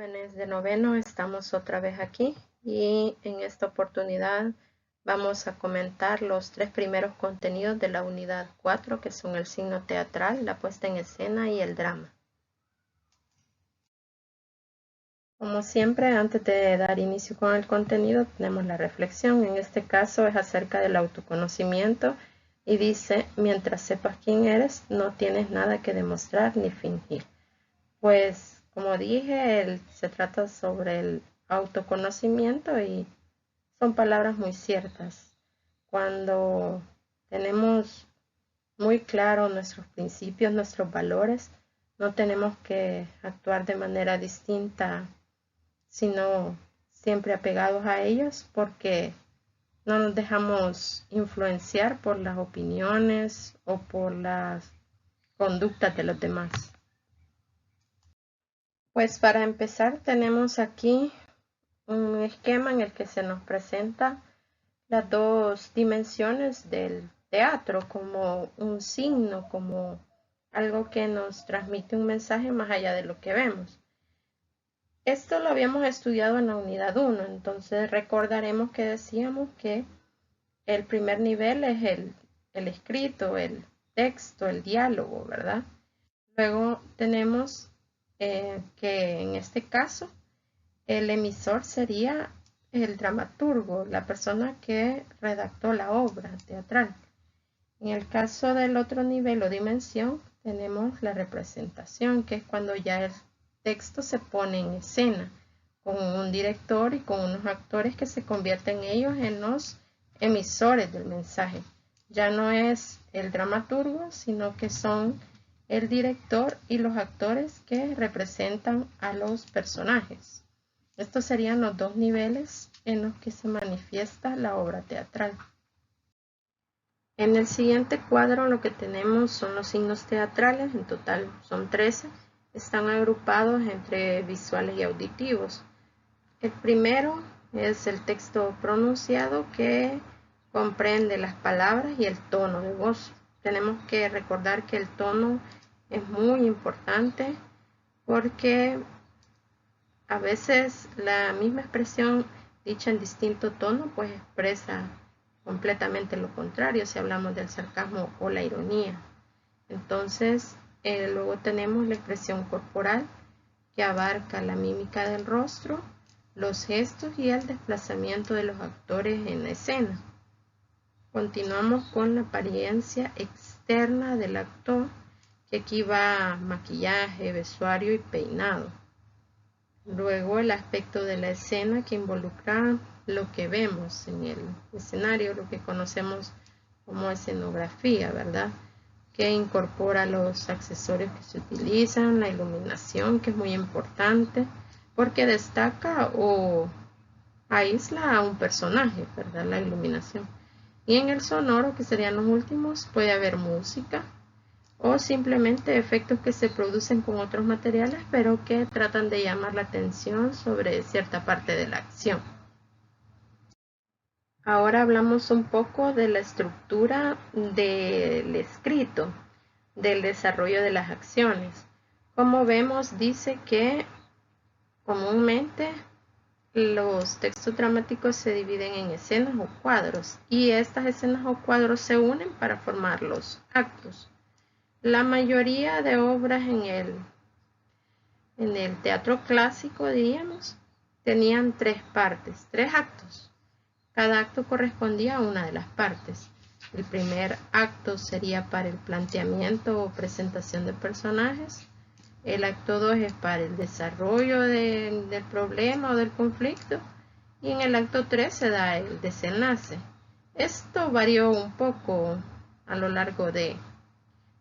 Jóvenes de noveno, estamos otra vez aquí y en esta oportunidad vamos a comentar los tres primeros contenidos de la unidad 4, que son el signo teatral, la puesta en escena y el drama. Como siempre, antes de dar inicio con el contenido, tenemos la reflexión. En este caso es acerca del autoconocimiento y dice: mientras sepas quién eres, no tienes nada que demostrar ni fingir. Pues, como dije, se trata sobre el autoconocimiento y son palabras muy ciertas. Cuando tenemos muy claro nuestros principios, nuestros valores, no tenemos que actuar de manera distinta, sino siempre apegados a ellos, porque no nos dejamos influenciar por las opiniones o por las conductas de los demás. Pues para empezar tenemos aquí un esquema en el que se nos presenta las dos dimensiones del teatro como un signo, como algo que nos transmite un mensaje más allá de lo que vemos. Esto lo habíamos estudiado en la unidad 1, entonces recordaremos que decíamos que el primer nivel es el escrito, el texto, el diálogo, ¿verdad? Luego tenemos que en este caso el emisor sería el dramaturgo, la persona que redactó la obra teatral. En el caso del otro nivel o dimensión, tenemos la representación, que es cuando ya el texto se pone en escena, con un director y con unos actores que se convierten ellos en los emisores del mensaje. Ya no es el dramaturgo, sino que son el director y los actores que representan a los personajes. Estos serían los dos niveles en los que se manifiesta la obra teatral. En el siguiente cuadro lo que tenemos son los signos teatrales, en total son 13, están agrupados entre visuales y auditivos. El primero es el texto pronunciado, que comprende las palabras y el tono de voz. Tenemos que recordar que el tono es muy importante porque a veces la misma expresión dicha en distinto tono pues expresa completamente lo contrario si hablamos del sarcasmo o la ironía. Entonces, luego tenemos la expresión corporal, que abarca la mímica del rostro, los gestos y el desplazamiento de los actores en la escena. Continuamos con la apariencia externa del actor, que aquí va maquillaje, vestuario y peinado. Luego el aspecto de la escena, que involucra lo que vemos en el escenario, lo que conocemos como escenografía, ¿verdad? Que incorpora los accesorios que se utilizan, la iluminación, que es muy importante porque destaca o aísla a un personaje, ¿verdad? La iluminación. Y en el sonoro, que serían los últimos, puede haber música o simplemente efectos que se producen con otros materiales, pero que tratan de llamar la atención sobre cierta parte de la acción. Ahora hablamos un poco de la estructura del escrito, del desarrollo de las acciones. Como vemos, dice que comúnmente los textos dramáticos se dividen en escenas o cuadros, y estas escenas o cuadros se unen para formar los actos. La mayoría de obras en el teatro clásico, diríamos, tenían tres partes, tres actos. Cada acto correspondía a una de las partes. El primer acto sería para el planteamiento o presentación de personajes. El acto 2 es para el desarrollo del problema o del conflicto. Y en el acto 3 se da el desenlace. Esto varió un poco a lo largo de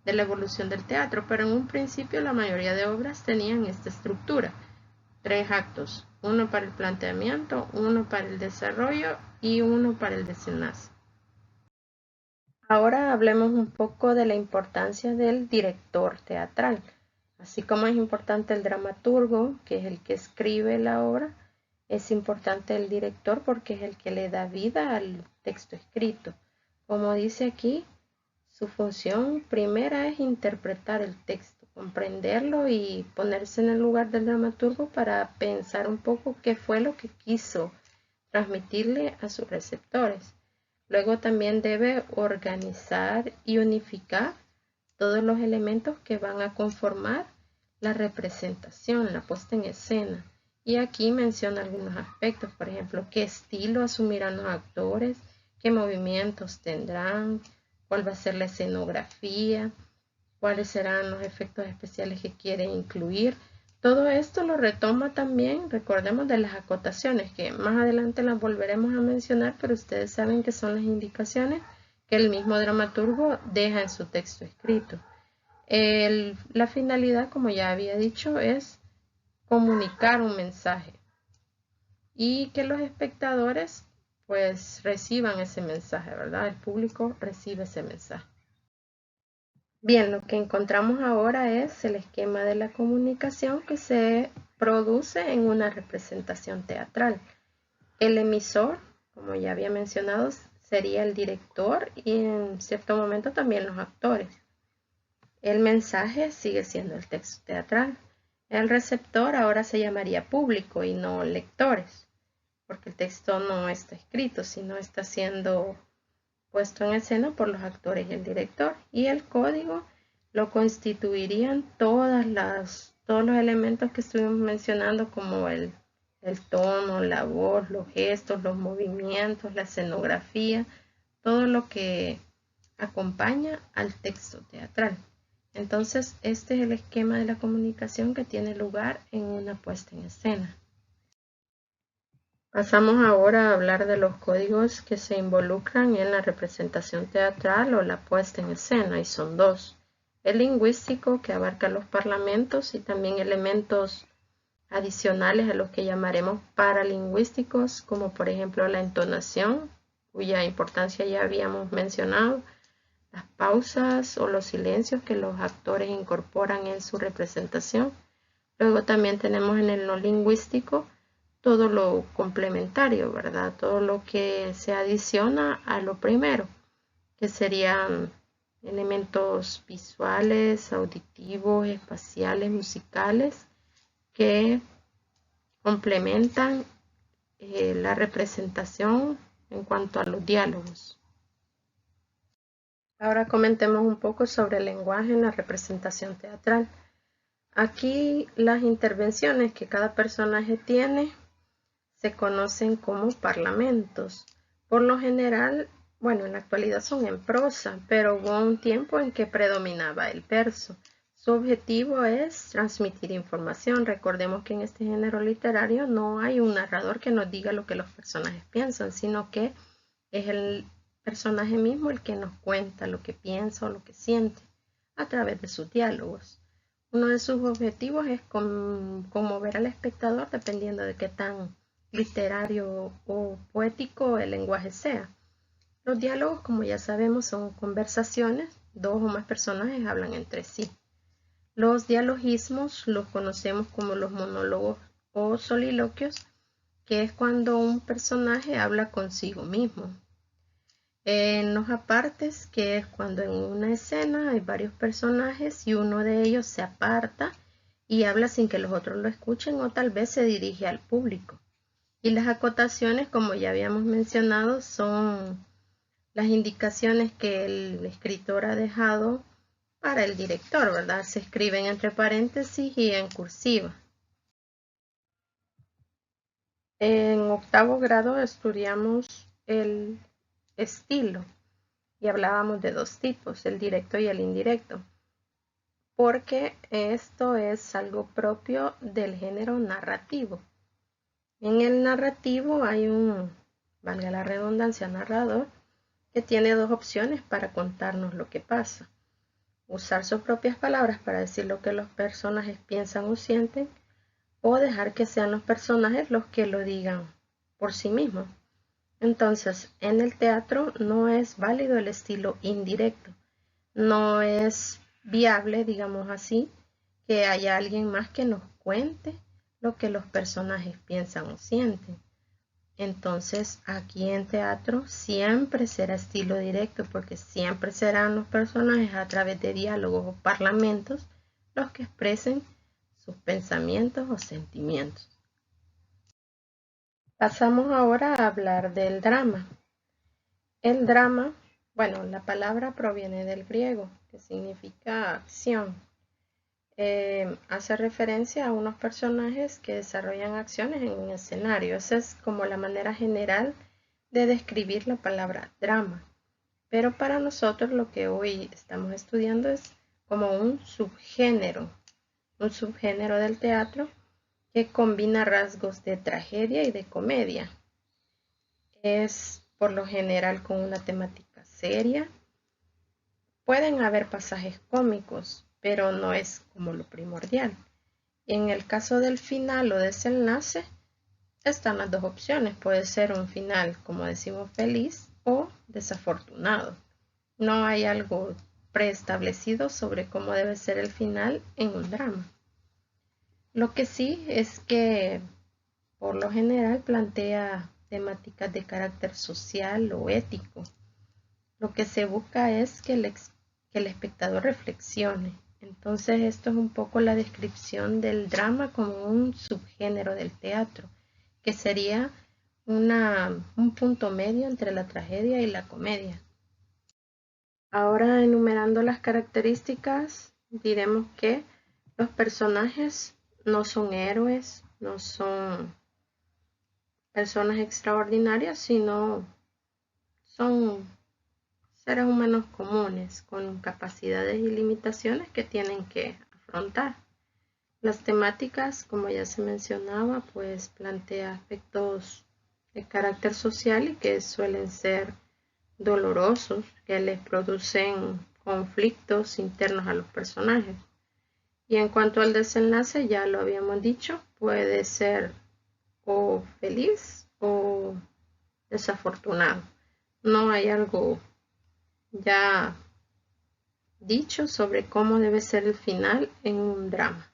la evolución del teatro, pero en un principio la mayoría de obras tenían esta estructura: tres actos, uno para el planteamiento, uno para el desarrollo y uno para el desenlace. Ahora hablemos un poco de la importancia del director teatral. Así como es importante el dramaturgo, que es el que escribe la obra, es importante el director porque es el que le da vida al texto escrito. Como dice aquí, su función primera es interpretar el texto, comprenderlo y ponerse en el lugar del dramaturgo para pensar un poco qué fue lo que quiso transmitirle a sus receptores. Luego también debe organizar y unificar todos los elementos que van a conformar la representación, la puesta en escena. Y aquí menciona algunos aspectos, por ejemplo, qué estilo asumirán los actores, qué movimientos tendrán, cuál va a ser la escenografía, cuáles serán los efectos especiales que quieren incluir. Todo esto lo retoma también, recordemos, de las acotaciones, que más adelante las volveremos a mencionar, pero ustedes saben que son las indicaciones que el mismo dramaturgo deja en su texto escrito. La finalidad, como ya había dicho, es comunicar un mensaje y que los espectadores pues reciban ese mensaje, ¿verdad? El público recibe ese mensaje. Bien, lo que encontramos ahora es el esquema de la comunicación que se produce en una representación teatral. El emisor, como ya había mencionado, sería el director y en cierto momento también los actores. El mensaje sigue siendo el texto teatral. El receptor ahora se llamaría público y no lectores, porque el texto no está escrito, sino está siendo puesto en escena por los actores y el director. Y el código lo constituirían todos los elementos que estuvimos mencionando, como el tono, la voz, los gestos, los movimientos, la escenografía, todo lo que acompaña al texto teatral. Entonces, este es el esquema de la comunicación que tiene lugar en una puesta en escena. Pasamos ahora a hablar de los códigos que se involucran en la representación teatral o la puesta en escena, y son dos. El lingüístico, que abarca los parlamentos, y también elementos adicionales a los que llamaremos paralingüísticos, como por ejemplo la entonación, cuya importancia ya habíamos mencionado, las pausas o los silencios que los actores incorporan en su representación. Luego también tenemos en el no lingüístico todo lo complementario, ¿verdad? Todo lo que se adiciona a lo primero, que serían elementos visuales, auditivos, espaciales, musicales, que complementan la representación en cuanto a los diálogos. Ahora comentemos un poco sobre el lenguaje en la representación teatral. Aquí las intervenciones que cada personaje tiene se conocen como parlamentos. Por lo general, bueno, en la actualidad son en prosa, pero hubo un tiempo en que predominaba el verso. Su objetivo es transmitir información. Recordemos que en este género literario no hay un narrador que nos diga lo que los personajes piensan, sino que es el personaje mismo el que nos cuenta lo que piensa o lo que siente a través de sus diálogos. Uno de sus objetivos es conmover al espectador dependiendo de qué tan literario o poético el lenguaje sea. Los diálogos, como ya sabemos, son conversaciones, dos o más personajes hablan entre sí. Los dialogismos los conocemos como los monólogos o soliloquios, que es cuando un personaje habla consigo mismo. En los apartes, que es cuando en una escena hay varios personajes y uno de ellos se aparta y habla sin que los otros lo escuchen o tal vez se dirige al público. Y las acotaciones, como ya habíamos mencionado, son las indicaciones que el escritor ha dejado para el director, ¿verdad? Se escriben entre paréntesis y en cursiva. En octavo grado estudiamos el estilo y hablábamos de dos tipos, el directo y el indirecto, porque esto es algo propio del género narrativo. En el narrativo hay valga la redundancia, narrador, que tiene dos opciones para contarnos lo que pasa. Usar sus propias palabras para decir lo que los personajes piensan o sienten, o dejar que sean los personajes los que lo digan por sí mismos. Entonces, en el teatro no es válido el estilo indirecto. No es viable, digamos así, que haya alguien más que nos cuente lo que los personajes piensan o sienten. Entonces, aquí en teatro siempre será estilo directo, porque siempre serán los personajes a través de diálogos o parlamentos los que expresen sus pensamientos o sentimientos. Pasamos ahora a hablar del drama. El drama, bueno, la palabra proviene del griego, que significa acción. Hace referencia a unos personajes que desarrollan acciones en un escenario. Esa es como la manera general de describir la palabra drama. Pero para nosotros lo que hoy estamos estudiando es como un subgénero del teatro que combina rasgos de tragedia y de comedia. Es por lo general con una temática seria. Pueden haber pasajes cómicos, pero no es como lo primordial. En el caso del final o desenlace, están las dos opciones. Puede ser un final, como decimos, feliz o desafortunado. No hay algo preestablecido sobre cómo debe ser el final en un drama. Lo que sí es que por lo general plantea temáticas de carácter social o ético. Lo que se busca es que el espectador reflexione. Entonces esto es un poco la descripción del drama como un subgénero del teatro, que sería un punto medio entre la tragedia y la comedia. Ahora, enumerando las características, diremos que los personajes no son héroes, no son personas extraordinarias, sino son seres humanos comunes con capacidades y limitaciones que tienen que afrontar. Las temáticas, como ya se mencionaba, pues plantea aspectos de carácter social y que suelen ser dolorosos, que les producen conflictos internos a los personajes. Y en cuanto al desenlace, ya lo habíamos dicho, puede ser o feliz o desafortunado. No hay algo ya dicho sobre cómo debe ser el final en un drama.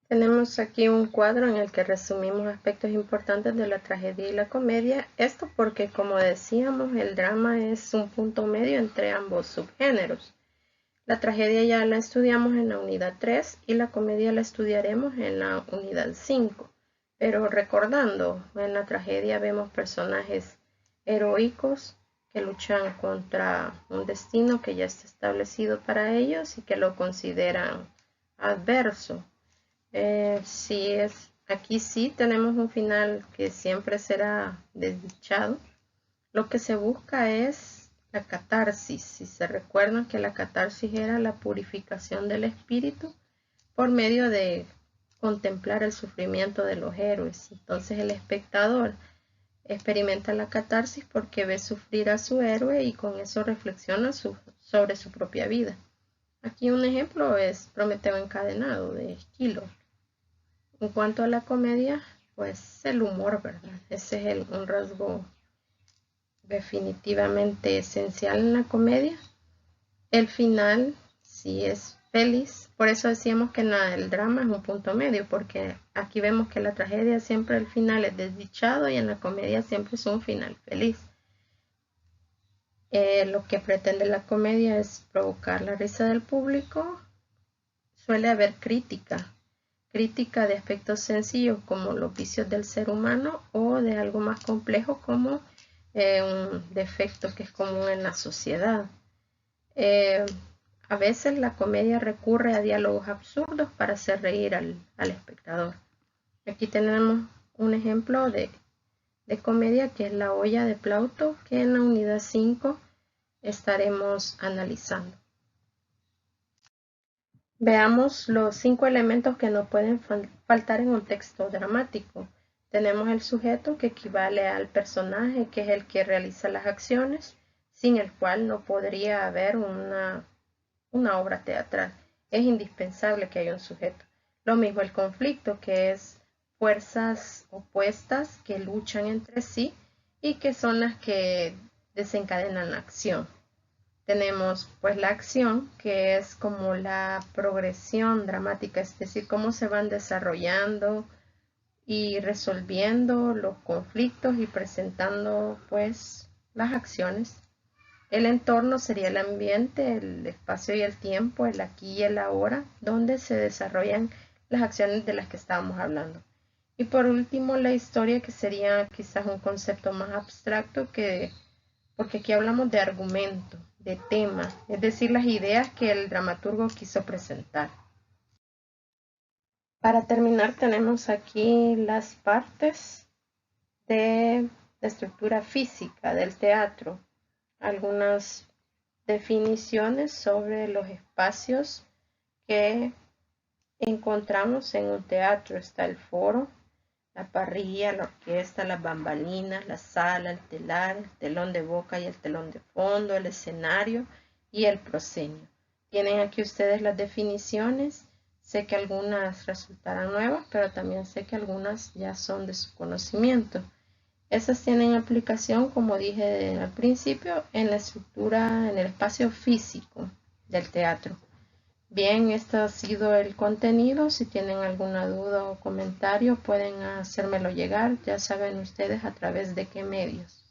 Tenemos aquí un cuadro en el que resumimos aspectos importantes de la tragedia y la comedia. Esto porque, como decíamos, el drama es un punto medio entre ambos subgéneros. La tragedia ya la estudiamos en la unidad 3 y la comedia la estudiaremos en la unidad 5. Pero recordando, en la tragedia vemos personajes heroicos que luchan contra un destino que ya está establecido para ellos y que lo consideran adverso. Aquí sí tenemos un final que siempre será desdichado. Lo que se busca es la catarsis. Si se recuerdan que la catarsis era la purificación del espíritu por medio de contemplar el sufrimiento de los héroes. Entonces el espectador experimenta la catarsis porque ve sufrir a su héroe y con eso reflexiona sobre su propia vida. Aquí un ejemplo es Prometeo encadenado de Esquilo. En cuanto a la comedia, pues el humor, ¿verdad? Ese es un rasgo definitivamente esencial en la comedia. El final sí es feliz, por eso decíamos que el drama es un punto medio, porque aquí vemos que la tragedia siempre el final es desdichado y en la comedia siempre es un final feliz. Lo que pretende la comedia es provocar la risa del público. Suele haber crítica de aspectos sencillos como los vicios del ser humano o de algo más complejo como un defecto que es común en la sociedad. A veces la comedia recurre a diálogos absurdos para hacer reír al espectador. Aquí tenemos un ejemplo de comedia que es La olla de Plauto, que en la unidad 5 estaremos analizando. Veamos los 5 elementos que no pueden faltar en un texto dramático. Tenemos el sujeto, que equivale al personaje, que es el que realiza las acciones, sin el cual no podría haber una obra teatral. Es indispensable que haya un sujeto. Lo mismo el conflicto, que es fuerzas opuestas que luchan entre sí y que son las que desencadenan la acción. Tenemos pues la acción, que es como la progresión dramática, es decir, cómo se van desarrollando y resolviendo los conflictos y presentando pues las acciones. El entorno sería el ambiente, el espacio y el tiempo, el aquí y el ahora, donde se desarrollan las acciones de las que estábamos hablando. Y por último, la historia, que sería quizás un concepto más abstracto, porque aquí hablamos de argumento, de tema, es decir, las ideas que el dramaturgo quiso presentar. Para terminar, tenemos aquí las partes de la estructura física del teatro, algunas definiciones sobre los espacios que encontramos en un teatro. Está el foro, la parrilla, la orquesta, las bambalinas, la sala, el telar, el telón de boca y el telón de fondo, el escenario y el proscenio. Tienen aquí ustedes las definiciones. Sé que algunas resultarán nuevas, pero también sé que algunas ya son de su conocimiento. Esas tienen aplicación, como dije al principio, en la estructura, en el espacio físico del teatro. Bien, este ha sido el contenido. Si tienen alguna duda o comentario, pueden hacérmelo llegar. Ya saben ustedes a través de qué medios.